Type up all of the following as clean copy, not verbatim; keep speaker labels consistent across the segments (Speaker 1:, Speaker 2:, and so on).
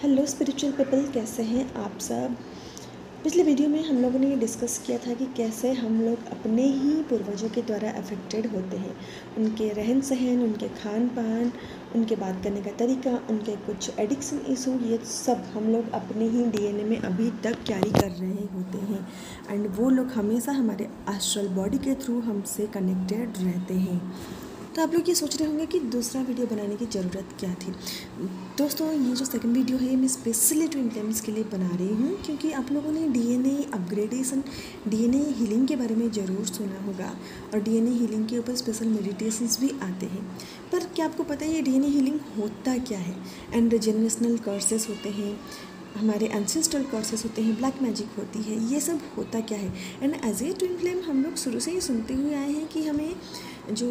Speaker 1: Hello spiritual people, कैसे हैं आप सब। पिछले वीडियो में हम लोगों ने ये डिस्कस किया था कि कैसे हम लोग अपने ही पूर्वजों के द्वारा अफेक्टेड होते हैं। उनके रहन सहन, उनके खान पान, उनके बात करने का तरीका, उनके कुछ एडिक्शन इशू, ये सब हम लोग अपने ही डीएनए में अभी तक कैरी कर रहे होते हैं। एंड वो लोग हमेशा हमारे एस्ट्रल बॉडी के थ्रू हमसे कनेक्टेड रहते हैं। तो आप लोग ये सोच रहे होंगे कि दूसरा वीडियो बनाने की ज़रूरत क्या थी। दोस्तों, ये जो सेकंड वीडियो है मैं स्पेशली ट्विन फ्लेम्स के लिए बना रही हूँ, क्योंकि आप लोगों ने डीएनए अपग्रेडेशन, डीएनए हीलिंग के बारे में ज़रूर सुना होगा और डीएनए हीलिंग के ऊपर स्पेशल मेडिटेशंस भी आते हैं। पर क्या आपको पता है ये डीएनए हीलिंग होता क्या है। एंड जेनरेशनल कर्सेस होते हैं, हमारे एंसेस्ट्रल कर्सेस होते हैं, ब्लैक मैजिक होती है, ये सब होता क्या है। And as a twin flame हम लोग शुरू से ही सुनते हुए आए हैं कि हमें जो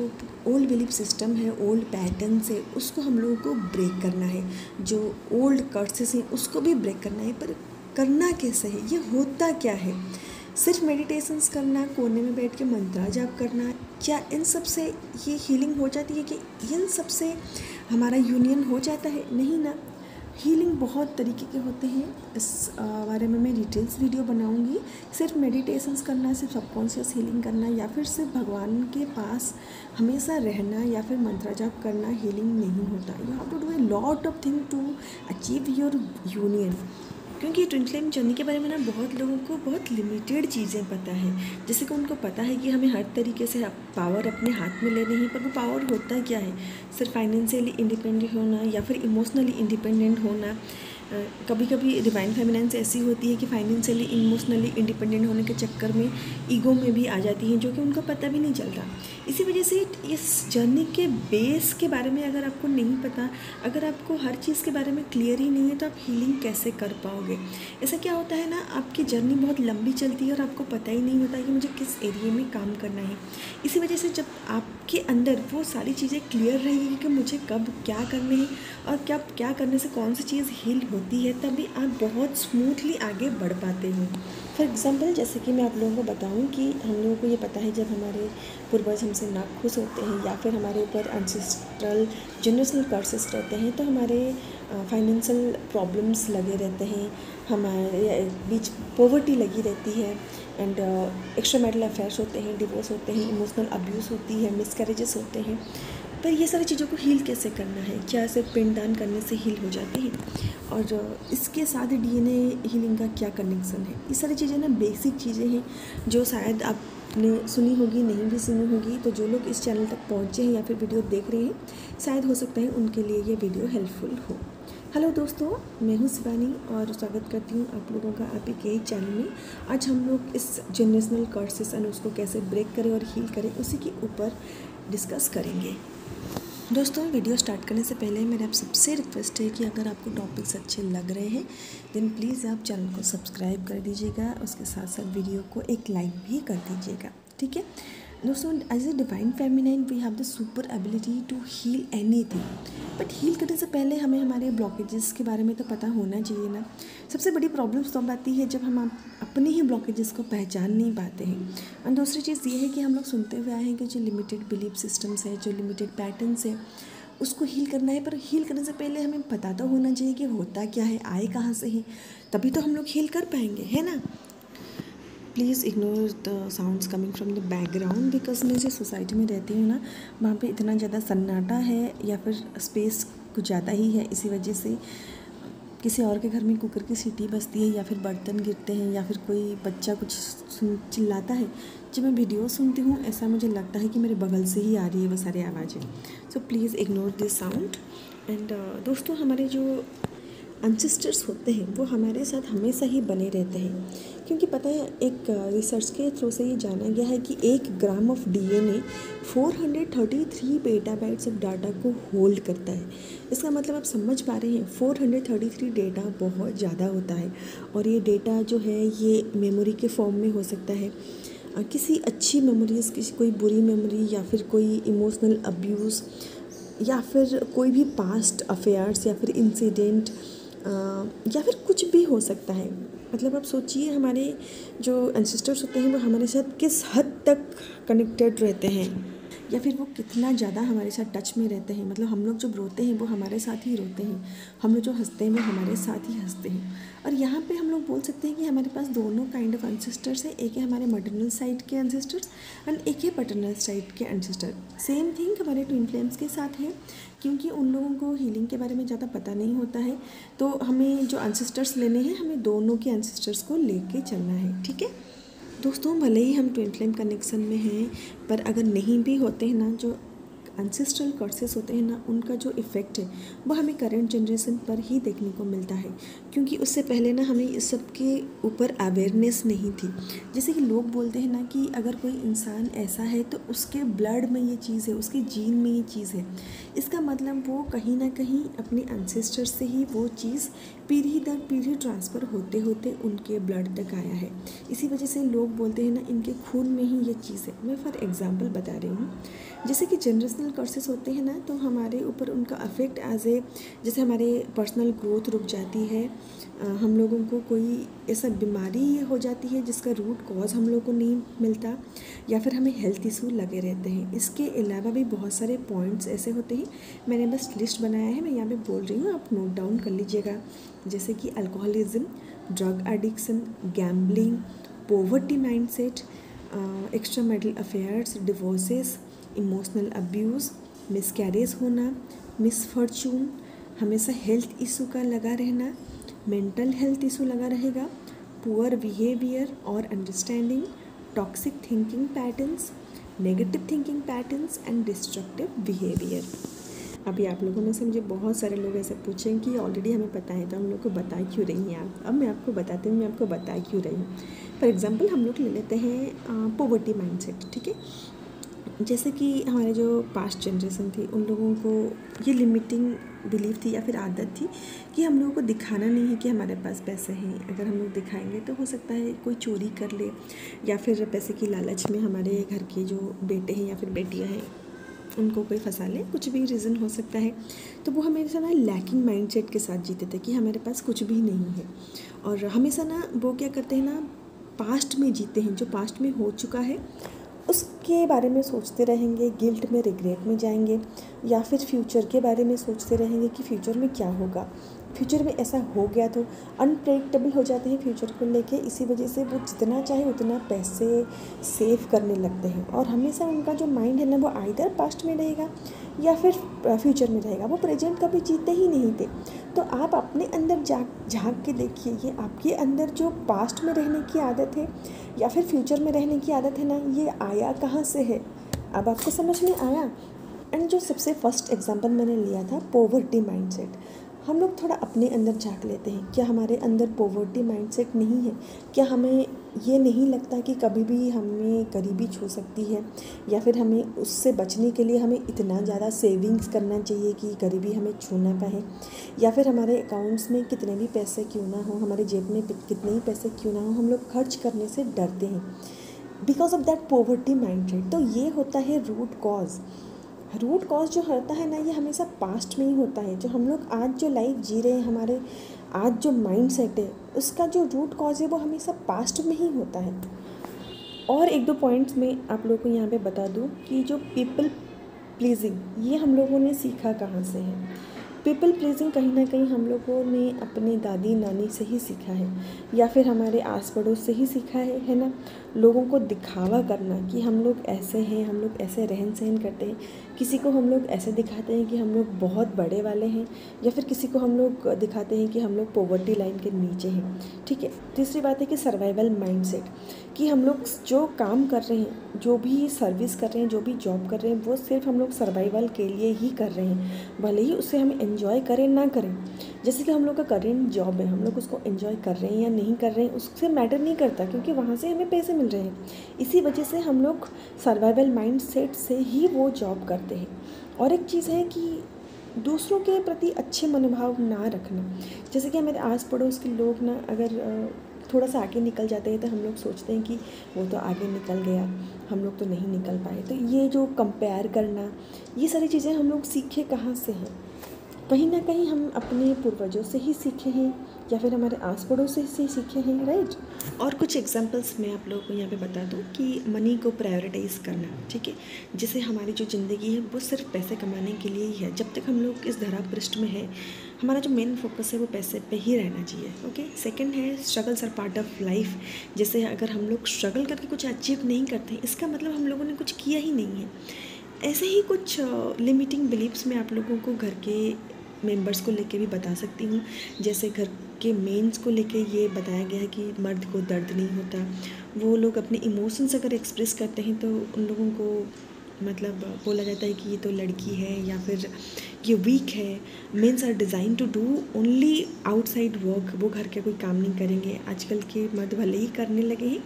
Speaker 1: ओल्ड बिलीफ सिस्टम है, ओल्ड पैटर्न्स है, उसको हम लोगों को ब्रेक करना है। जो ओल्ड कर्सेस हैं उसको भी ब्रेक करना है। पर करना कैसे है, ये होता क्या है। सिर्फ मेडिटेशंस करना, कोने में बैठ के मंत्रा जाप करना, क्या इन सब से ये हीलिंग हो जाती है? कि इन सब से हमारा यूनियन हो जाता है? नहीं ना। हीलिंग बहुत तरीके के होते हैं, इस बारे में मैं डिटेल्स वीडियो बनाऊंगी। सिर्फ मेडिटेशंस करना, सिर्फ सबकॉन्शियस हीलिंग करना या फिर सिर्फ भगवान के पास हमेशा रहना या फिर मंत्र जाप करना हीलिंग नहीं होता। You have to do a lot of thing to achieve your union. क्योंकि ट्विन फ्लेम जर्नी के बारे में ना बहुत लोगों को बहुत लिमिटेड चीज़ें पता है। जैसे कि उनको पता है कि हमें हर तरीके से पावर अपने हाथ में लेनी है, पर वो पावर होता क्या है? सिर्फ फाइनेंशियली इंडिपेंडेंट होना या फिर इमोशनली इंडिपेंडेंट होना। कभी कभी डिवाइन फेमिनाइन्स ऐसी होती है कि फाइनेंशियली इमोशनली इंडिपेंडेंट होने के चक्कर में ईगो में भी आ जाती हैं, जो कि उनको पता भी नहीं चलता। इसी वजह से इस जर्नी के बेस के बारे में अगर आपको नहीं पता, अगर आपको हर चीज़ के बारे में क्लियर ही नहीं है, तो आप हीलिंग कैसे कर पाओगे। ऐसा क्या होता है ना, आपकी जर्नी बहुत लंबी चलती है और आपको पता ही नहीं होता कि मुझे किस एरिया में काम करना है। इसी वजह से जब आपके अंदर वो सारी चीज़ें क्लियर रहेगी कि मुझे कब क्या करने हैं और कब क्या करने से कौन सी चीज़ हील होती है, तभी आप बहुत स्मूथली आगे बढ़ पाते हैं। फॉर एग्ज़ाम्पल, जैसे कि मैं आप लोगों को बताऊं कि हम लोगों को ये पता है जब हमारे पूर्वज हमसे नाखुश होते हैं या फिर हमारे ऊपर एंसेस्ट्रल जनरेशनल कर्सेस रहते हैं, तो हमारे फाइनेंशियल प्रॉब्लम्स लगे रहते हैं, हमारे बीच पॉवर्टी लगी रहती है, एंड एक्स्ट्रा मैरिटल अफेयर्स होते हैं, डिवोर्स होते हैं, इमोशनल अब्यूज़ होती है, मिसकैरेजेस होते हैं। पर ये सारी चीज़ों को हील कैसे करना है? क्या सिर्फ पिंडदान करने से हील हो जाती है? और इसके साथ डीएनए हीलिंग का क्या कनेक्शन है? ये सारी चीज़ें ना बेसिक चीज़ें हैं जो शायद आपने सुनी होगी, नहीं भी सुनी होगी। तो जो लोग इस चैनल तक पहुँचे हैं या फिर वीडियो देख रहे हैं, शायद हो सकता है उनके लिए ये वीडियो हेल्पफुल हो। हेलो दोस्तों, मैं हूँ शिवानी और स्वागत करती हूँ आप लोगों का आप के ही चैनल में। आज हम लोग इस जनरेशनल कर्सेस एंड उसको कैसे ब्रेक करें और हील करें, उसी के ऊपर डिस्कस करेंगे। दोस्तों, वीडियो स्टार्ट करने से पहले मेरा आप सबसे रिक्वेस्ट है कि अगर आपको टॉपिक्स अच्छे लग रहे हैं देन प्लीज़ आप चैनल को सब्सक्राइब कर दीजिएगा, उसके साथ साथ वीडियो को एक लाइक भी कर दीजिएगा, ठीक है दोस्तों। As a divine feminine we have the super ability to heal anything, but heal करने से पहले हमें हमारे ब्लॉकेजेस के बारे में तो पता होना चाहिए ना। सबसे बड़ी प्रॉब्लम्स तब आती है जब हम अपने ही ब्लॉकेजेस को पहचान नहीं पाते हैं। और दूसरी चीज़ ये है कि हम लोग सुनते हुए आए हैं कि जो लिमिटेड बिलीफ सिस्टम्स है, जो लिमिटेड पैटर्न्स है, उसको हील करना है। पर हील करने से पहले हमें पता तो होना चाहिए कि होता क्या है, आए कहाँ से है, तभी तो हम लोग हील कर पाएंगे, है ना। Please ignore the sounds coming from the background, because मैं जिस सोसाइटी में रहती हूँ ना, वहाँ पे इतना ज़्यादा सन्नाटा है या फिर स्पेस कुछ ज़्यादा ही है। इसी वजह से किसी और के घर में कुकर की सीटी बजती है या फिर बर्तन गिरते हैं या फिर कोई बच्चा कुछ चिल्लाता है। जब मैं वीडियो सुनती हूँ ऐसा मुझे लगता है कि मेरे बगल से ही आ रही है वो सारी आवाज़ें। So please ignore this sound. And दोस्तों, हमारे जो एंसेस्टर्स होते हैं वो हमारे साथ हमेशा ही बने रहते हैं, क्योंकि पता है एक रिसर्च के थ्रू से ये जाना गया है कि 1 gram of DNA 433 petabytes of data को होल्ड करता है। इसका मतलब आप समझ पा रहे हैं, 433 डेटा बहुत ज़्यादा होता है। और ये डेटा जो है ये मेमोरी के फॉर्म में हो सकता है, किसी अच्छी मेमोरीज़, किसी कोई बुरी मेमोरी या फिर कोई इमोशनल अब्यूज़ या फिर कोई भी पास्ट अफेयर्स या फिर इंसिडेंट या फिर कुछ भी हो सकता है। मतलब आप सोचिए हमारे जो एंसेस्टर्स होते हैं वो हमारे साथ किस हद तक कनेक्टेड रहते हैं। या फिर वो कितना ज़्यादा हमारे साथ टच में रहते हैं। मतलब हम लोग जब रोते हैं वो हमारे साथ ही रोते हैं, हम लोग जो हंसते हैं वो हमारे साथ ही हंसते हैं। और यहाँ पे हम लोग बोल सकते हैं कि हमारे पास दोनों काइंड ऑफ एंसेस्टर्स है। एक है हमारे मटरनल साइड के एंसेस्टर्स एंड एक है पैटर्नल साइड के एंसेस्टर। सेम थिंग हमारे ट्विन फ्लेम्स के साथ है, क्योंकि उन लोगों को हीलिंग के बारे में ज़्यादा पता नहीं होता है, तो हमें जो एंसेस्टर्स लेने हैं हमें दोनों के एंसेस्टर्स को लेके चलना है। ठीक है दोस्तों, भले ही हम ट्विन फ्लेम कनेक्शन में हैं, पर अगर नहीं भी होते हैं ना, जो एंसेस्ट्रल कर्सेस होते हैं ना, उनका जो इफ़ेक्ट है वो हमें करंट जनरेशन पर ही देखने को मिलता है, क्योंकि उससे पहले ना हमें इस सब के ऊपर अवेयरनेस नहीं थी। जैसे कि लोग बोलते हैं ना कि अगर कोई इंसान ऐसा है तो उसके ब्लड में ये चीज़ है, उसके जीन में ये चीज़ है। इसका मतलब वो कहीं ना कहीं अपने एंसेस्टर से ही वो चीज़ पीढ़ी दर पीढ़ी ट्रांसफ़र होते होते उनके ब्लड तक आया है। इसी वजह से लोग बोलते हैं ना इनके खून में ही ये चीज़ है। मैं फॉर एग्जांपल बता रही हूँ, जैसे कि जनरेशनल कर्सेस होते हैं ना, तो हमारे ऊपर उनका अफेक्ट जैसे हमारे पर्सनल ग्रोथ रुक जाती है, हम लोगों को कोई ऐसा बीमारी हो जाती है जिसका रूट कॉज हम लोग को नहीं मिलता, या फिर हमें हेल्थ इशू लगे रहते हैं। इसके अलावा भी बहुत सारे पॉइंट्स ऐसे होते हैं, मैंने बस लिस्ट बनाया है, मैं यहाँ पे बोल रही हूँ, आप नोट डाउन कर लीजिएगा। जैसे कि alcoholism, drug addiction, gambling, poverty mindset, extra marital affairs, divorces, emotional abuse, miscarriage होना, मिसफॉर्चून, हमेशा हेल्थ इशू का लगा रहना, मेंटल हेल्थ इशू लगा रहेगा, पुअर बिहेवियर और understanding, toxic thinking patterns, negative thinking patterns and destructive behaviour. अभी आप लोगों में से मुझे बहुत सारे लोग ऐसे पूछें कि ऑलरेडी हमें पता है तो हम लोग को बता क्यों रही हैं आप। अब मैं आपको बताती हूँ, मैं आपको बता क्यों रही हूँ। फॉर एग्जांपल हम लोग ले लेते हैं पॉवर्टी माइंडसेट। ठीक है, जैसे कि हमारे जो पास्ट जनरेशन थी उन लोगों को ये लिमिटिंग बिलीफ थी या फिर आदत थी कि हम लोगों को दिखाना नहीं है कि हमारे पास पैसे हैं। अगर हम लोग दिखाएंगे तो हो सकता है कोई चोरी कर ले, या फिर पैसे की लालच में हमारे घर के जो बेटे हैं या फिर बेटियां हैं उनको कोई फंसा ले, कुछ भी रीज़न हो सकता है। तो वो हमेशा ना लैकिंग माइंडसेट के साथ जीते थे कि हमारे पास कुछ भी नहीं है, और हमेशा ना वो क्या करते हैं ना, पास्ट में जीते हैं, जो पास्ट में हो चुका है उसके बारे में सोचते रहेंगे, गिल्ट में, रिग्रेट में जाएंगे, या फिर फ्यूचर के बारे में सोचते रहेंगे कि फ्यूचर में क्या होगा, फ्यूचर में ऐसा हो गया तो अनप्रेडिक्टेबल हो जाते हैं फ्यूचर को लेके। इसी वजह से वो जितना चाहे उतना पैसे सेव करने लगते हैं, और हमेशा उनका जो माइंड है ना वो आइदर पास्ट में रहेगा या फिर फ्यूचर में रहेगा, वो प्रेजेंट कभी जीते ही नहीं थे। तो आप अपने अंदर झांक के देखिए, ये आपके अंदर जो पास्ट में रहने की आदत है या फिर फ्यूचर में रहने की आदत है ना, ये आया कहाँ से है। अब आपको समझ में आया। एंड जो सबसे फर्स्ट एग्जांपल मैंने लिया था पॉवर्टी माइंडसेट, हम लोग थोड़ा अपने अंदर झांक लेते हैं, क्या हमारे अंदर पॉवर्टी माइंडसेट नहीं है? क्या हमें ये नहीं लगता कि कभी भी हमें गरीबी छू सकती है, या फिर हमें उससे बचने के लिए हमें इतना ज़्यादा सेविंग्स करना चाहिए कि गरीबी हमें छू ना पाए, या फिर हमारे अकाउंट्स में कितने भी पैसे क्यों ना हो, हमारे जेब में कितने ही पैसे क्यों ना हो, हम लोग खर्च करने से डरते हैं because of that poverty mindset. तो ये होता है रूट कॉज। रूट कॉज जो होता है ना, ये हमेशा पास्ट में ही होता है। जो हम लोग आज जो लाइफ जी रहे हैं, हमारे आज जो माइंड सेट है, उसका जो रूट कॉज है वो हमेशा पास्ट में ही होता है। और एक दो पॉइंट्स में आप लोगों को यहाँ पे बता दूँ कि जो पीपल प्लीजिंग, ये हम लोगों ने सीखा कहाँ से है। पीपल प्लीजिंग कहीं ना कहीं हम लोगों ने अपने दादी नानी से ही सीखा है, या फिर हमारे आस पड़ोस से ही सीखा है ना। लोगों को दिखावा करना कि हम लोग ऐसे हैं, हम लोग ऐसे रहन सहन करते हैं, किसी को हम लोग ऐसे दिखाते हैं कि हम लोग बहुत बड़े वाले हैं, या फिर किसी को हम लोग दिखाते हैं कि हम लोग पॉवर्टी लाइन के नीचे हैं। ठीक है, तीसरी बात है कि सर्वाइवल माइंडसेट, कि हम लोग जो काम कर रहे हैं, जो भी सर्विस कर रहे हैं, जो भी जॉब कर रहे हैं, वो सिर्फ हम लोग सर्वाइवल के लिए ही कर रहे हैं, भले ही उससे हम एंजॉय करें ना करें। जैसे कि हम लोग का करेंट जॉब है, हम लोग उसको एंजॉय कर रहे हैं या नहीं कर रहे हैं उससे मैटर नहीं करता, क्योंकि वहाँ से हमें पैसे मिल रहे हैं। इसी वजह से हम लोग सर्वाइवल माइंडसेट से ही वो जॉब करते हैं। और एक चीज़ है कि दूसरों के प्रति अच्छे मनोभाव ना रखना। जैसे कि हमारे आस पड़ोस के लोग ना अगर थोड़ा सा आगे निकल जाते हैं तो हम लोग सोचते हैं कि वो तो आगे निकल गया, हम लोग तो नहीं निकल पाए। तो ये जो कंपेयर करना, ये सारी चीज़ें हम लोग सीखे कहाँ से हैं? कहीं ना कहीं हम अपने पूर्वजों से ही सीखे हैं या फिर हमारे आस पड़ोस से सीखे हैं, राइट। और कुछ एग्जांपल्स मैं आप लोगों को यहाँ पे बता दूँ कि मनी को प्रायोरिटाइज़ करना, ठीक है। जैसे हमारी जो ज़िंदगी है वो सिर्फ पैसे कमाने के लिए ही है। जब तक हम लोग इस धरा पृष्ठ में है, हमारा जो मेन फोकस है वो पैसे पे ही रहना चाहिए, ओके। सेकंड है struggles are part of life. जैसे अगर हम लोग स्ट्रगल करके कुछ अचीव नहीं करते, इसका मतलब हम लोगों ने कुछ किया ही नहीं है। ऐसे ही कुछ लिमिटिंग बिलीव्स मैं आप लोगों को घर के मेंबर्स को लेके भी बता सकती हूँ। जैसे घर के मेंस को लेके ये बताया गया है कि मर्द को दर्द नहीं होता। वो लोग अपने इमोशंस अगर एक्सप्रेस करते हैं तो उन लोगों को मतलब बोला जाता है कि ये तो लड़की है या फिर ये वीक है। Mens are design to do only outside work. वो घर के कोई काम नहीं करेंगे। आजकल के मर्द भले ही करने लगे हैं।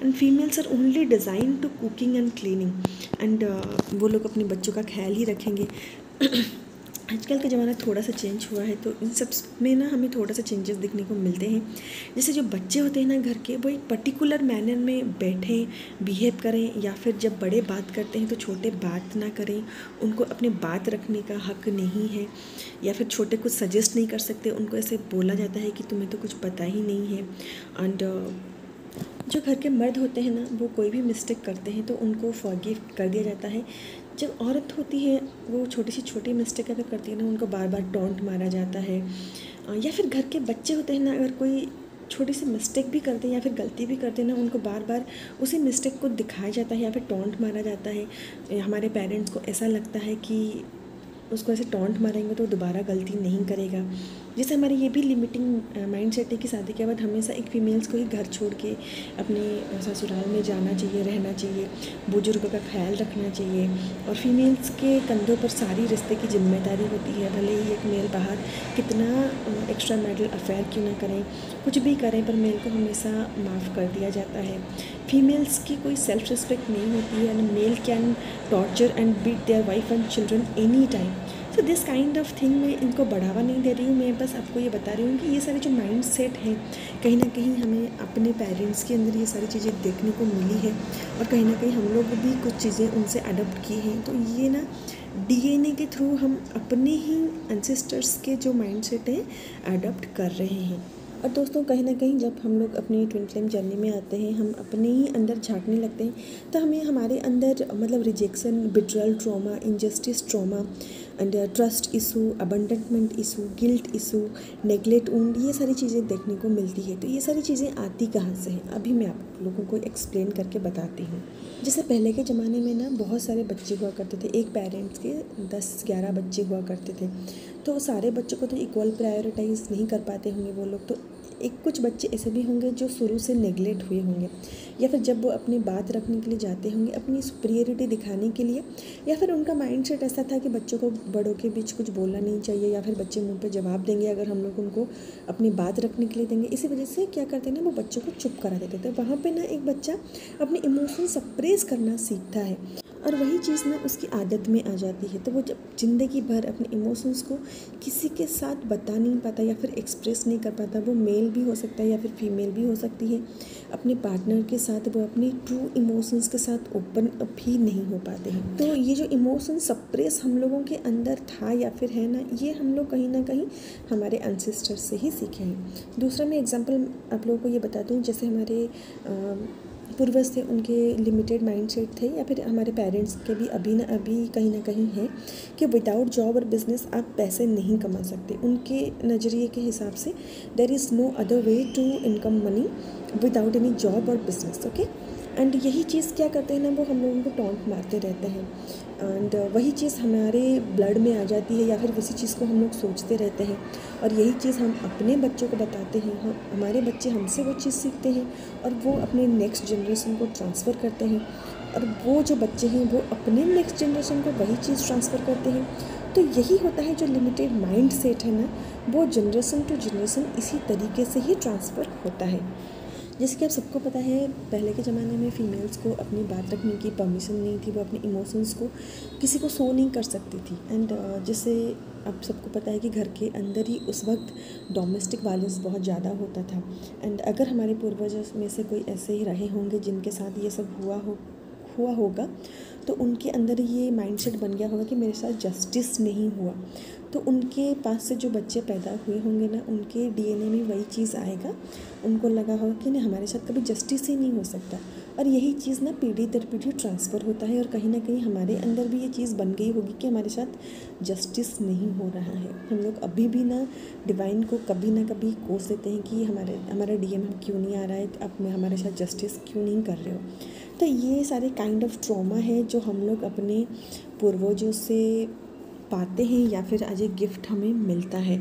Speaker 1: And females are only design to cooking and cleaning. And वो लोग अपने बच्चों का ख्याल ही रखेंगे। आजकल का ज़माना थोड़ा सा चेंज हुआ है, तो इन सब में ना हमें थोड़ा सा चेंजेस देखने को मिलते हैं। जैसे जो बच्चे होते हैं ना घर के, वो एक पर्टिकुलर मैनर में बैठें, बिहेव करें, या फिर जब बड़े बात करते हैं तो छोटे बात ना करें। उनको अपने बात रखने का हक नहीं है, या फिर छोटे कुछ सजेस्ट नहीं कर सकते। उनको ऐसे बोला जाता है कि तुम्हें तो कुछ पता ही नहीं है। एंड जो घर के मर्द होते हैं ना, वो कोई भी मिस्टेक करते हैं तो उनको फॉरगिव कर दिया जाता है। जब औरत होती है, वो छोटी मिस्टेक अगर करती है ना, उनको बार बार टॉन्ट मारा जाता है। या फिर घर के बच्चे होते हैं ना, अगर कोई छोटी सी मिस्टेक भी करते हैं या फिर गलती भी करते हैं ना, उनको बार बार उसी मिस्टेक को दिखाया जाता है या फिर टॉन्ट मारा जाता है। हमारे पेरेंट्स को ऐसा लगता है कि उसको ऐसे टॉन्ट मारेंगे तो दोबारा गलती नहीं करेगा। जैसे हमारी ये भी लिमिटिंग माइंड सेट है कि शादी के बाद हमेशा एक फीमेल्स को ही घर छोड़ के अपने ससुराल में जाना चाहिए, रहना चाहिए, बुजुर्गों का ख्याल रखना चाहिए। और फीमेल्स के कंधों पर सारी रिश्ते की जिम्मेदारी होती है। भले ही एक मेल बाहर कितना एक्स्ट्रा मैरिटल अफेयर क्यों ना करें, कुछ भी करें, पर मेल को हमेशा माफ़ कर दिया जाता है। फीमेल्स की कोई सेल्फ रिस्पेक्ट नहीं होती है। And male can torture and beat their wife and children any time. So this kind of thing मैं इनको बढ़ावा नहीं दे रही हूँ। मैं बस आपको ये बता रही हूँ कि ये सारे जो माइंड सेट हैं, कहीं ना कहीं हमें अपने पेरेंट्स के अंदर ये सारी चीज़ें देखने को मिली है, और कहीं ना कहीं हम लोग भी कुछ चीज़ें उनसे अडॉप्ट की हैं। तो ये ना डीएनए के थ्रू हम अपने ही एंसेस्टर्स के जो माइंड सेट हैं अडॉप्ट कर रहे हैं। और दोस्तों, कहीं ना कहीं जब हम लोग अपनी ट्विन फ्लेम जर्नी में आते हैं, हम अपने ही अंदर झांकने लगते हैं, तो हमें हमारे अंदर मतलब rejection, betrayal trauma, injustice trauma and trust issue, abandonment issue, guilt issue, neglect wound, ये सारी चीज़ें देखने को मिलती है। तो ये सारी चीज़ें आती कहाँ से हैं, अभी मैं आप लोगों को एक्सप्लेन करके बताती हूँ। जैसे पहले के ज़माने में ना बहुत सारे बच्चे हुआ करते थे। एक पेरेंट्स के 10-11 बच्चे हुआ करते थे, तो सारे बच्चों को तो इक्वल प्रायोरिटाइज नहीं कर पाते होंगे वो लोग। तो एक कुछ बच्चे ऐसे भी होंगे जो शुरू से नेगलेक्ट हुए होंगे, या फिर जब वो अपनी बात रखने के लिए जाते होंगे अपनी सुपीरियरिटी दिखाने के लिए, या फिर उनका माइंडसेट ऐसा था कि बच्चों को बड़ों के बीच कुछ बोलना नहीं चाहिए, या फिर बच्चे मुंह पे जवाब देंगे अगर हम लोग उनको अपनी बात रखने के लिए देंगे। इसी वजह से क्या करते हैं ना, वो बच्चों को चुप करा देते थे। वहाँ पे ना एक बच्चा अपने इमोशन सप्रेस करना सीखता है, और वही चीज़ ना उसकी आदत में आ जाती है। तो वो जब ज़िंदगी भर अपने इमोशंस को किसी के साथ बता नहीं पाता या फिर एक्सप्रेस नहीं कर पाता, वो मेल भी हो सकता है या फिर फीमेल भी हो सकती है, अपने पार्टनर के साथ वो अपनी ट्रू इमोशंस के साथ ओपन अप ही नहीं हो पाते हैं। तो ये जो इमोशन सप्रेस हम लोगों के अंदर था या फिर है ना, ये हम लोग कहीं ना कहीं हमारे एंसेस्टर्स से ही सीखे हैं। दूसरा मैं एग्जाम्पल आप लोगों को ये बता दूँ, जैसे हमारे पूर्वज थे, उनके लिमिटेड माइंडसेट थे, या फिर हमारे पेरेंट्स के भी अभी कहीं ना कहीं है कि विदाउट जॉब और बिजनेस आप पैसे नहीं कमा सकते। उनके नज़रिए के हिसाब से there is no other way to income money without any job और बिजनेस, ओके। एंड यही चीज़ क्या करते हैं ना, वो हम लोगों को टॉन्ट मारते रहते हैं। एंड वही चीज़ हमारे ब्लड में आ जाती है, या फिर किसी चीज़ को हम लोग सोचते रहते हैं, और यही चीज़ हम अपने बच्चों को बताते हैं। हमारे बच्चे हमसे वो चीज़ सीखते हैं और वो अपने नेक्स्ट जनरेशन को ट्रांसफ़र करते हैं, और वो जो बच्चे हैं वो अपने नेक्स्ट जनरेशन को वही चीज़ ट्रांसफ़र करते हैं। तो यही होता है जो लिमिटेड माइंड सेट है ना, वो जनरेशन टू जनरेशन इसी तरीके से ही ट्रांसफ़र होता है। जैसे कि आप सबको पता है, पहले के ज़माने में फ़ीमेल्स को अपनी बात रखने की परमिशन नहीं थी। वो अपने इमोशंस को किसी को शो नहीं कर सकती थी। एंड जैसे आप सबको पता है कि घर के अंदर ही उस वक्त डोमेस्टिक वायलेंस बहुत ज़्यादा होता था। एंड अगर हमारे पूर्वजों में से कोई ऐसे ही रहे होंगे जिनके साथ ये सब हुआ होगा, तो उनके अंदर ये माइंडसेट बन गया होगा कि मेरे साथ जस्टिस नहीं हुआ। तो उनके पास से जो बच्चे पैदा हुए होंगे ना, उनके डीएनए में वही चीज़ आएगा। उनको लगा होगा कि नहीं, हमारे साथ कभी जस्टिस ही नहीं हो सकता, और यही चीज़ ना पीढ़ी दर पीढ़ी ट्रांसफ़र होता है, और कहीं ना कहीं हमारे अंदर भी ये चीज़ बन गई होगी कि हमारे साथ जस्टिस नहीं हो रहा है। हम लोग अभी भी ना डिवाइन को कभी ना कभी कोस देते हैं कि हमारा डीएनए क्यों नहीं आ रहा है, अब मैं हमारे साथ जस्टिस क्यों नहीं कर रहे हो। तो ये सारे काइंड ऑफ ट्रॉमा है जो हम लोग अपने पूर्वजों से पाते हैं या फिर एज ए गिफ्ट हमें मिलता है।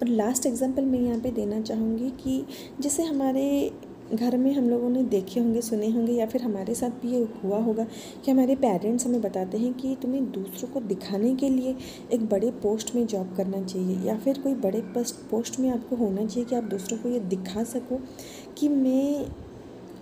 Speaker 1: और लास्ट एग्जांपल मैं यहाँ पे देना चाहूँगी कि जैसे हमारे घर में हम लोगों ने देखे होंगे, सुने होंगे, या फिर हमारे साथ भी ये हुआ होगा कि हमारे पेरेंट्स हमें बताते हैं कि तुम्हें दूसरों को दिखाने के लिए एक बड़े पोस्ट में जॉब करना चाहिए, या फिर कोई बड़े पोस्ट में आपको होना चाहिए कि आप दूसरों को ये दिखा सको कि मैं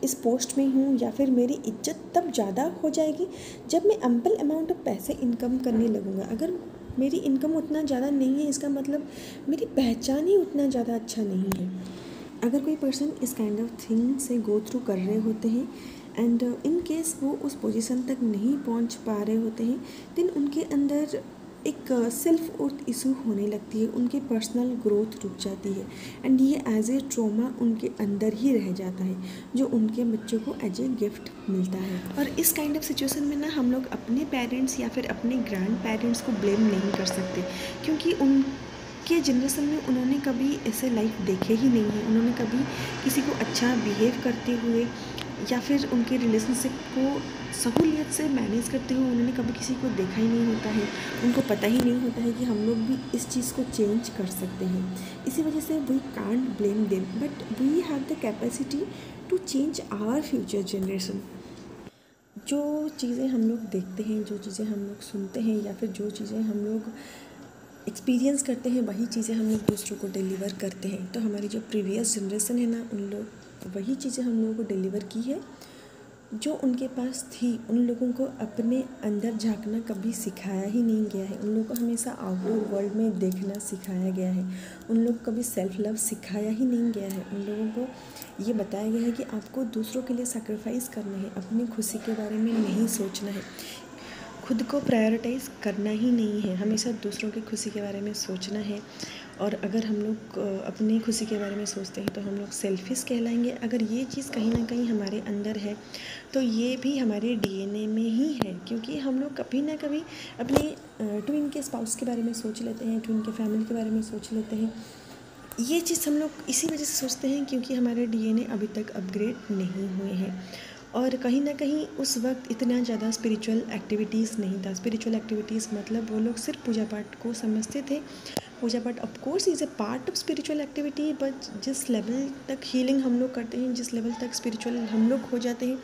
Speaker 1: इस पोस्ट में हूँ, या फिर मेरी इज्जत तब ज़्यादा हो जाएगी जब मैं एम्पल अमाउंट ऑफ पैसे इनकम करने लगूँगा। अगर मेरी इनकम उतना ज़्यादा नहीं है, इसका मतलब मेरी पहचान ही उतना ज़्यादा अच्छा नहीं है। अगर कोई पर्सन इस काइंड ऑफ थिंग से गो थ्रू कर रहे होते हैं एंड इन केस वो उस पोजीशन तक नहीं पहुंच पा रहे होते हैं, देन उनके अंदर एक सेल्फ वर्थ इशू होने लगती है, उनकी पर्सनल ग्रोथ रुक जाती है, एंड ये एज ए ट्रॉमा उनके अंदर ही रह जाता है जो उनके बच्चों को एज ए गिफ्ट मिलता है। और इस काइंड ऑफ सिचुएशन में ना हम लोग अपने पेरेंट्स या फिर अपने ग्रैंड पेरेंट्स को ब्लेम नहीं कर सकते, क्योंकि उनके जनरेशन में उन्होंने कभी ऐसे लाइफ देखे ही नहीं है। उन्होंने कभी किसी को अच्छा बिहेव करते हुए या फिर उनके रिलेशनशिप को सहूलियत से मैनेज करते हुए उन्होंने कभी किसी को देखा ही नहीं होता है। उनको पता ही नहीं होता है कि हम लोग भी इस चीज़ को चेंज कर सकते हैं। इसी वजह से we can't blame them, but we have the capacity to change our future generation. जो चीज़ें हम लोग देखते हैं, जो चीज़ें हम लोग सुनते हैं, या फिर जो चीज़ें हम लोग एक्सपीरियंस करते हैं, वही चीज़ें हम लोग दूसरों को डिलीवर करते हैं। तो हमारी जो प्रीवियस जनरेशन है ना, उन लोग वही चीज़ें हम लोगों को डिलीवर की है जो उनके पास थी। उन लोगों को अपने अंदर झांकना कभी सिखाया ही नहीं गया है। उन लोगों को हमेशा आउटडोर वर्ल्ड में देखना सिखाया गया है। उन लोग को कभी सेल्फ लव सिखाया ही नहीं गया है। उन लोगों को ये बताया गया है कि आपको दूसरों के लिए सैक्रिफाइस करना है, अपनी खुशी के बारे में नहीं सोचना है, खुद को प्रायोरिटाइज़ करना ही नहीं है, हमेशा दूसरों की खुशी के बारे में सोचना है। और अगर हम लोग अपनी खुशी के बारे में सोचते हैं तो हम लोग सेल्फिश कहलाएंगे। अगर ये चीज़ कहीं ना कहीं हमारे अंदर है तो ये भी हमारे डीएनए में ही है, क्योंकि हम लोग कभी ना कभी अपने ट्विन के स्पाउस के बारे में सोच लेते हैं, ट्विन के फैमिली के बारे में सोच लेते हैं। ये चीज़ हम लोग इसी वजह से सोचते हैं क्योंकि हमारे डीएनए अभी तक अपग्रेड नहीं हुए हैं। और कहीं ना कहीं उस वक्त इतना ज़्यादा स्पिरिचुअल एक्टिविटीज़ नहीं था। स्पिरिचुअल एक्टिविटीज़ मतलब वो लोग सिर्फ पूजा पाठ को समझते थे। पूजा पाठ of course is a part of spiritual activity, but जिस लेवल तक हीलिंग हम लोग करते हैं, जिस लेवल तक स्पिरिचुअल हम लोग हो जाते हैं,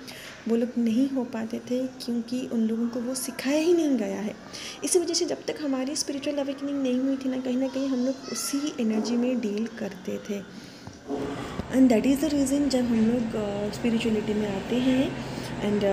Speaker 1: वो लोग नहीं हो पाते थे क्योंकि उन लोगों को वो सिखाया ही नहीं गया है। इसी वजह से जब तक हमारी स्पिरिचुअल अवेकनिंग नहीं हुई थी ना, कहीं हम लोग उसी एनर्जी में डील करते थे। And that is the reason जब हम लोग स्पिरिचुअलिटी में आते हैं एंड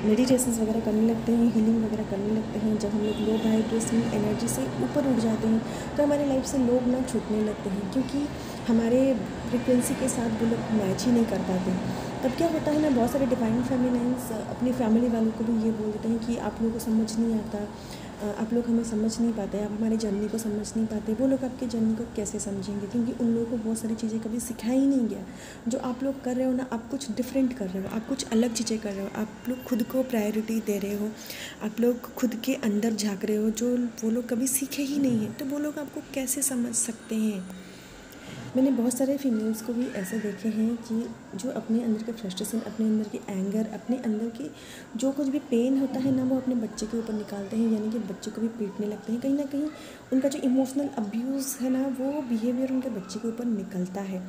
Speaker 1: मेडिटेशंस वगैरह करने लगते हैं, हीलिंग वगैरह करने लगते हैं, जब हम लोग लो वाइब्रेशन एनर्जी से ऊपर उठ जाते हैं तो हमारी लाइफ से लोग ना छूटने लगते हैं, क्योंकि हमारे फ्रिक्वेंसी के साथ वो लोग मैच ही नहीं कर पाते। तब क्या होता है ना, बहुत सारे डिवाइन फेमिनाइंस अपनी फैमिली वालों को भी ये बोल देते हैं कि आप लोगों को समझ नहीं आता, आप लोग हमें समझ नहीं पाते, आप हमारी जर्नी को समझ नहीं पाते। वो लोग आपकी जर्नी को कैसे समझेंगे, क्योंकि उन लोगों को बहुत सारी चीज़ें कभी सिखाया ही नहीं गया। जो आप लोग कर रहे हो ना, आप कुछ डिफरेंट कर रहे हो, आप कुछ अलग चीज़ें कर रहे हो, आप लोग खुद को प्रायोरिटी दे रहे हो, आप लोग खुद के अंदर झाँक रहे हो, जो वो लोग कभी सीखे ही नहीं हैं। तो वो लोग आपको कैसे समझ सकते हैं। मैंने बहुत सारे फीमेल्स को भी ऐसे देखे हैं कि जो अपने अंदर के फ्रस्ट्रेशन, अपने अंदर की एंगर, अपने अंदर की जो कुछ भी पेन होता है ना, वो अपने बच्चे के ऊपर निकालते हैं, यानी कि बच्चे को भी पीटने लगते हैं। कहीं ना कहीं उनका जो इमोशनल अब्यूज़ है ना, वो बिहेवियर उनके बच्चे के ऊपर निकलता है।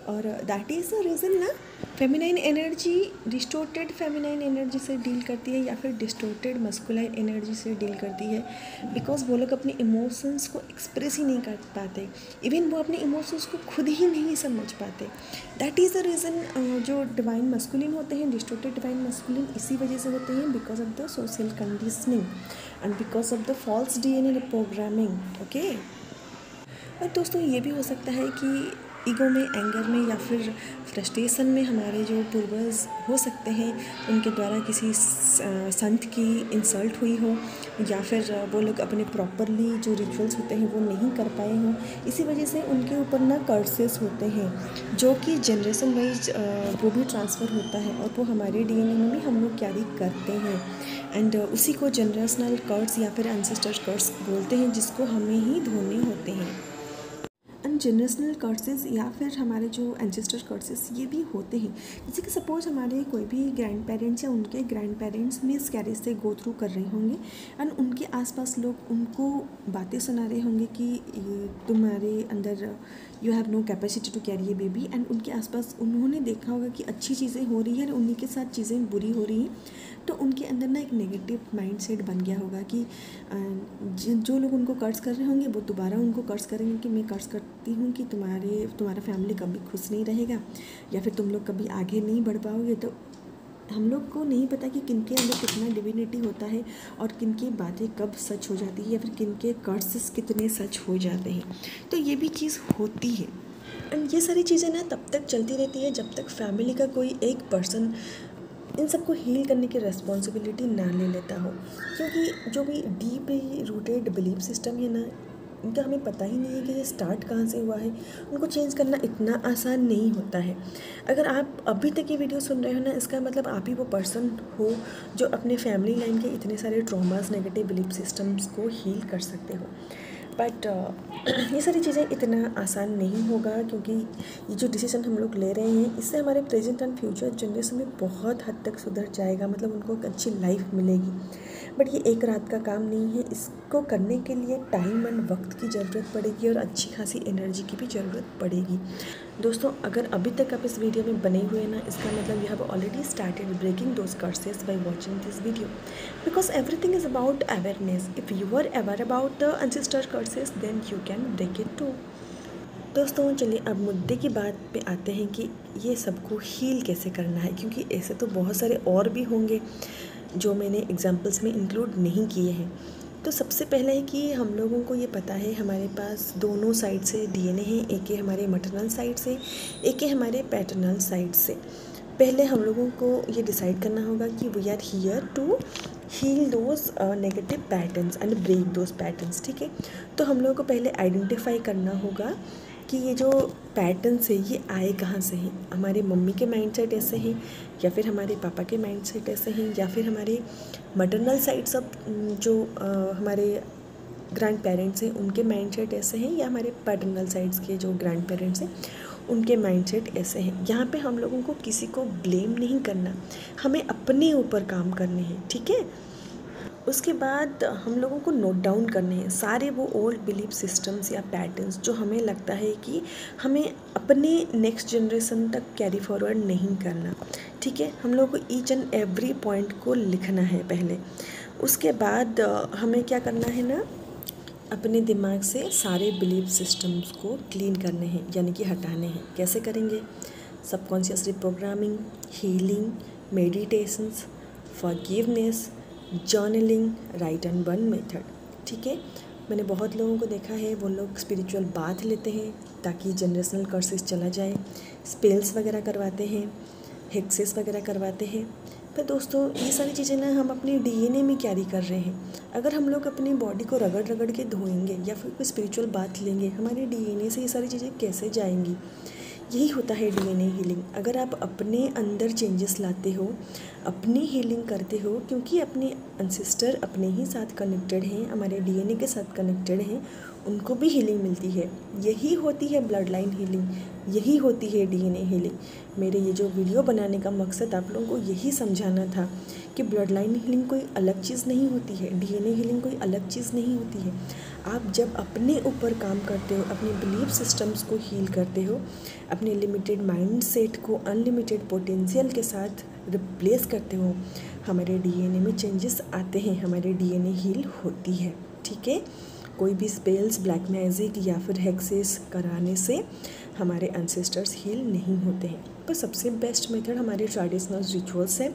Speaker 1: और दैट इज़ द रीज़न ना, feminine energy distorted feminine energy से डील करती है या फिर डिस्टोर्टेड मस्कुलाइन एनर्जी से डील करती है, बिकॉज वो लोग अपने इमोशंस को एक्सप्रेस ही नहीं कर पाते। इवन वो अपने इमोशंस को खुद ही नहीं समझ पाते। दैट इज़ द रीज़न जो डिवाइन मस्कुलिन होते हैं, डिस्टोर्टेड डिवाइन मस्कुलिन इसी वजह से होते हैं, because of the social conditioning and because of the false DNA programming. Okay. और दोस्तों ये भी हो सकता है कि ईगो में, एंगर में या फिर फ्रस्ट्रेशन में हमारे जो पूर्वज हो सकते हैं उनके द्वारा किसी संत की इंसल्ट हुई हो, या फिर वो लोग अपने प्रॉपरली जो रिचुअल्स होते हैं वो नहीं कर पाए हों। इसी वजह से उनके ऊपर ना कर्सेस होते हैं जो कि जनरेशन वाइज वो भी ट्रांसफ़र होता है और वो हमारे डीएनए में भी हम लोग कैरी करते हैं। एंड उसी को जनरेशनल कर्स या फिर एंसेस्टर कर्स बोलते हैं, जिसको हमें ही धोने होते हैं। एंड जनरेशनल कर्सेस या फिर हमारे जो एंसेस्टर कर्सेस ये भी होते हैं, जैसे कि सपोज हमारे कोई भी ग्रैंड पेरेंट्स या उनके ग्रैंड पेरेंट्स मिस कैरेज से गो थ्रू कर रहे होंगे एंड उनके आसपास लोग उनको बातें सुना रहे होंगे कि तुम्हारे अंदर you have no capacity to carry a baby, and उनके आसपास उन्होंने देखा होगा कि अच्छी चीज़ें हो रही है और उन्हीं के साथ चीज़ें बुरी हो रही हैं, तो उनके अंदर ना एक नेगेटिव माइंडसेट बन गया होगा कि जो लोग उनको कर्ज कर रहे होंगे वो दोबारा उनको कर्ज करेंगे कि मैं कर्ज करती हूँ कि तुम्हारा फैमिली कभी खुश नहीं रहेगा या फिर तुम लोग कभी आगे नहीं बढ़ पाओगे। तो हम लोग को नहीं पता कि किनके अंदर कितना डिविनिटी होता है और किनकी बातें कब सच हो जाती है या फिर किनके कर्सेस कितने सच हो जाते हैं। तो ये भी चीज़ होती है एंड ये सारी चीज़ें ना तब तक चलती रहती है जब तक फैमिली का कोई एक पर्सन इन सबको हील करने की रिस्पॉन्सिबिलिटी ना ले लेता हो, क्योंकि जो भी डीपली रूटेड बिलीफ सिस्टम है ना, इनका हमें पता ही नहीं है कि ये स्टार्ट कहाँ से हुआ है। उनको चेंज करना इतना आसान नहीं होता है। अगर आप अभी तक ये वीडियो सुन रहे हो ना, इसका मतलब आप ही वो पर्सन हो जो अपने फैमिली लाइन के इतने सारे ट्रॉमास, नेगेटिव बिलीफ सिस्टम्स को हील कर सकते हो। बट ये सारी चीज़ें इतना आसान नहीं होगा, क्योंकि ये जो डिसीजन हम लोग ले रहे हैं इससे हमारे प्रेजेंट एंड फ्यूचर जनरेशन में बहुत हद तक सुधर जाएगा, मतलब उनको एक अच्छी लाइफ मिलेगी। बट ये एक रात का काम नहीं है, इसको करने के लिए टाइम एंड वक्त की ज़रूरत पड़ेगी और अच्छी खासी एनर्जी की भी ज़रूरत पड़ेगी। दोस्तों, अगर अभी तक आप इस वीडियो में बने हुए ना, इसका मतलब you have already started breaking those curses by watching this video, because everything is about awareness. If you are aware about the ancestor curses then you can break it too. दोस्तों, चलिए अब मुद्दे की बात पे आते हैं कि ये सबको हील कैसे करना है, क्योंकि ऐसे तो बहुत सारे और भी होंगे जो मैंने एग्जाम्पल्स में इंक्लूड नहीं किए हैं। तो सबसे पहले है कि हम लोगों को ये पता है हमारे पास दोनों साइड से डीएनए है, एक है हमारे मैटरनल साइड से, एक है हमारे पैटर्नल साइड से। पहले हम लोगों को ये डिसाइड करना होगा कि we are here to heal those negative patterns and break those patterns. ठीक है, तो हम लोगों को पहले आइडेंटिफाई करना होगा कि ये जो पैटर्न्स है ये आए कहाँ से हैं। हमारे मम्मी के माइंडसेट ऐसे हैं, या फिर हमारे पापा के माइंडसेट ऐसे हैं, या फिर हमारे मटरनल साइड सब जो हमारे ग्रैंड पेरेंट्स हैं उनके माइंडसेट ऐसे हैं, या हमारे पैटर्नल साइड्स के जो ग्रैंड पेरेंट्स हैं उनके माइंडसेट ऐसे हैं। यहाँ पे हम लोगों को किसी को ब्लेम नहीं करना, हमें अपने ऊपर काम करने हैं। ठीक है, उसके बाद हम लोगों को नोट डाउन करने हैं सारे वो ओल्ड बिलीफ सिस्टम्स या पैटर्न्स जो हमें लगता है कि हमें अपने नेक्स्ट जनरेशन तक कैरी फॉरवर्ड नहीं करना। ठीक है, हम लोगों को ईच एंड एवरी पॉइंट को लिखना है पहले। उसके बाद हमें क्या करना है ना, अपने दिमाग से सारे बिलीफ सिस्टम्स को क्लीन करने हैं, यानी कि हटाने हैं। कैसे करेंगे? Subconscious reprogramming, healing, meditations, forgiveness, journaling, right and burn method. ठीक है, मैंने बहुत लोगों को देखा है वो लोग स्पिरिचुअल बाथ लेते हैं ताकि जनरेशनल कर्सेस चला जाए, स्पेल्स वगैरह करवाते हैं, हेक्सेस वगैरह करवाते हैं। पर दोस्तों, ये सारी चीज़ें ना हम अपने डीएनए में कैरी कर रहे हैं। अगर हम लोग अपनी बॉडी को रगड़ रगड़ के धोएंगे या फिर कोई स्पिरिचुअल बाथ लेंगे, हमारे डीएनए से ये सारी चीज़ें कैसे जाएंगी? यही होता है डीएनए हीलिंग। अगर आप अपने अंदर चेंजेस लाते हो, अपनी हीलिंग करते हो, क्योंकि अपने एंसेस्टर अपने ही साथ कनेक्टेड हैं, हमारे डीएनए के साथ कनेक्टेड हैं, उनको भी हीलिंग मिलती है। यही होती है ब्लड लाइन हीलिंग, यही होती है डीएनए हीलिंग। मेरे ये जो वीडियो बनाने का मकसद आप लोगों को यही समझाना था कि ब्लड लाइन हीलिंग कोई अलग चीज़ नहीं होती है, डीएनए हीलिंग कोई अलग चीज़ नहीं होती है। आप जब अपने ऊपर काम करते हो, अपने बिलीफ सिस्टम्स को हील करते हो, अपने लिमिटेड माइंड सेट को अनलिमिटेड पोटेंशियल के साथ रिप्लेस करते हो, हमारे डीएनए में चेंजेस आते हैं, हमारे डीएनए हील होती है। ठीक है, कोई भी स्पेल्स, ब्लैक मैजिक या फिर हेक्सेस कराने से हमारे एंसेस्टर्स हील नहीं होते हैं। पर सबसे बेस्ट मेथड हमारे ट्रेडिशनल रिचुअल्स है,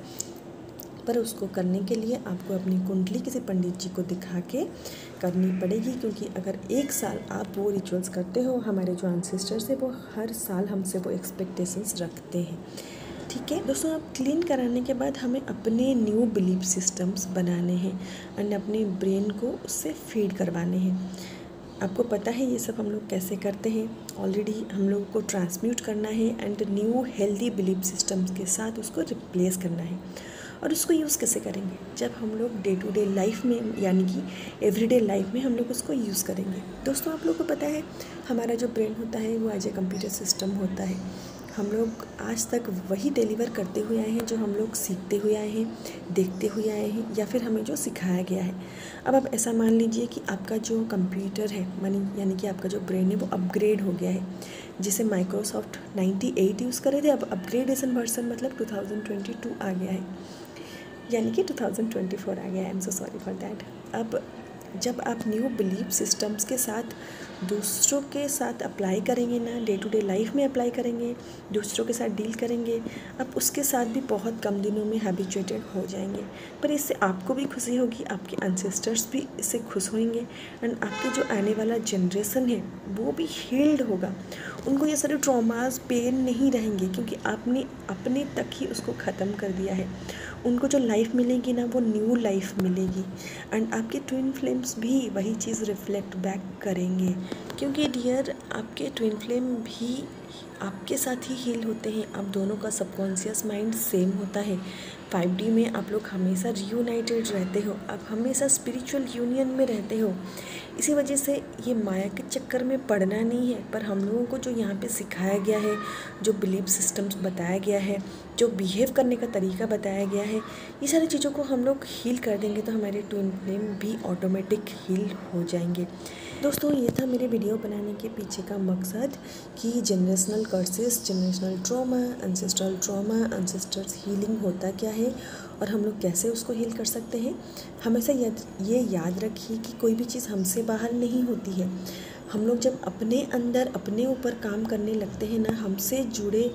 Speaker 1: पर उसको करने के लिए आपको अपनी कुंडली किसी पंडित जी को दिखा के करनी पड़ेगी, क्योंकि अगर 1 साल आप वो रिचुअल्स करते हो, हमारे जो एंसेस्टर्स है वो हर साल हमसे वो एक्सपेक्टेशंस रखते हैं। ठीक है दोस्तों, अब क्लीन कराने के बाद हमें अपने न्यू बिलीफ सिस्टम्स बनाने हैं एंड अपने ब्रेन को उससे फीड करवाने हैं। आपको पता है ये सब हम लोग कैसे करते हैं, ऑलरेडी हम लोगों को ट्रांसम्यूट करना है and new healthy belief systems के साथ उसको रिप्लेस करना है। और उसको यूज़ कैसे करेंगे, जब हम लोग डे टू डे लाइफ में यानी कि एवरीडे लाइफ में हम लोग उसको यूज़ करेंगे। दोस्तों आप लोगों को पता है हमारा जो ब्रेन होता है वो एज ए कंप्यूटर सिस्टम होता है। हम लोग आज तक वही डिलीवर करते हुए आए हैं जो हम लोग सीखते हुए आए हैं, देखते हुए आए हैं, या फिर हमें जो सिखाया गया है। अब आप ऐसा मान लीजिए कि आपका जो कंप्यूटर है यानी कि आपका जो ब्रेन है वो अपग्रेड हो गया है। जिसे माइक्रोसॉफ्ट 98 यूज़ कर रहे थे, अब अपग्रेडेशन वर्जन मतलब 2022 आ गया है, यानी कि 2024 आ गया है। I am so sorry for that. अब जब आप न्यू बिलीफ सिस्टम्स के साथ दूसरों के साथ अप्लाई करेंगे ना, डे टू डे लाइफ में अप्लाई करेंगे, दूसरों के साथ डील करेंगे, आप उसके साथ भी बहुत कम दिनों में हैबिचुएटेड हो जाएंगे। पर इससे आपको भी खुशी होगी, आपके एंसेस्टर्स भी इससे खुश होंगे एंड आपके जो आने वाला जनरेशन है वो भी हील्ड होगा। उनको ये सारे ट्रॉमास, पेन नहीं रहेंगे, क्योंकि आपने अपने तक ही उसको ख़त्म कर दिया है। उनको जो लाइफ मिलेगी ना वो न्यू लाइफ मिलेगी एंड आपके ट्विन फ्लेम्स भी वही चीज़ रिफ्लेक्ट बैक करेंगे, क्योंकि डियर आपके ट्विन फ्लेम भी आपके साथ ही हील होते हैं। आप दोनों का सबकॉन्शियस माइंड सेम होता है। 5D में आप लोग हमेशा रियूनाइटेड रहते हो, आप हमेशा स्पिरिचुअल यूनियन में रहते हो। इसी वजह से ये माया के चक्कर में पड़ना नहीं है, पर हम लोगों को जो यहाँ पे सिखाया गया है, जो बिलीफ सिस्टम्स बताया गया है, जो बिहेव करने का तरीका बताया गया है, ये सारी चीज़ों को हम लोग हील कर देंगे तो हमारे ट्विन फ्लेम भी ऑटोमेटिक हील हो जाएंगे। दोस्तों ये था मेरे वीडियो बनाने के पीछे का मकसद कि generational curses, generational trauma, ancestral trauma, ancestors healing होता क्या है और हम लोग कैसे उसको हील कर सकते हैं। हमेशा ये याद रखिए कि कोई भी चीज़ हमसे बाहर नहीं होती है। हम लोग जब अपने अंदर अपने ऊपर काम करने लगते हैं ना, हमसे जुड़े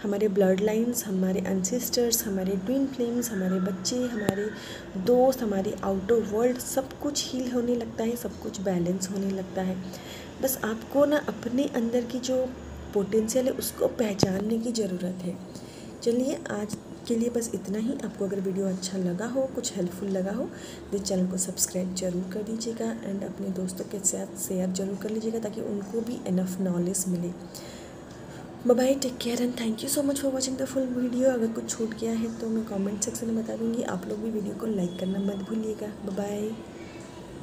Speaker 1: हमारे ब्लड लाइन्स, हमारे एंसेस्टर्स, हमारे ट्विन फ्लेम्स, हमारे बच्चे, हमारे दोस्त, हमारे आउटर वर्ल्ड, सब कुछ हील होने लगता है, सब कुछ बैलेंस होने लगता है। बस आपको ना अपने अंदर की जो पोटेंशियल है उसको पहचानने की ज़रूरत है। चलिए आज के लिए बस इतना ही। आपको अगर वीडियो अच्छा लगा हो, कुछ हेल्पफुल लगा हो, तो चैनल को सब्सक्राइब जरूर कर दीजिएगा एंड अपने दोस्तों के साथ शेयर जरूर कर लीजिएगा ताकि उनको भी इनफ नॉलेज मिले। Bye, take care and thank you so much for watching the full video. अगर कुछ छूट गया है तो मैं कमेंट सेक्शन में बता दूँगी। आप लोग भी वीडियो को लाइक करना मत भूलिएगा। बाय।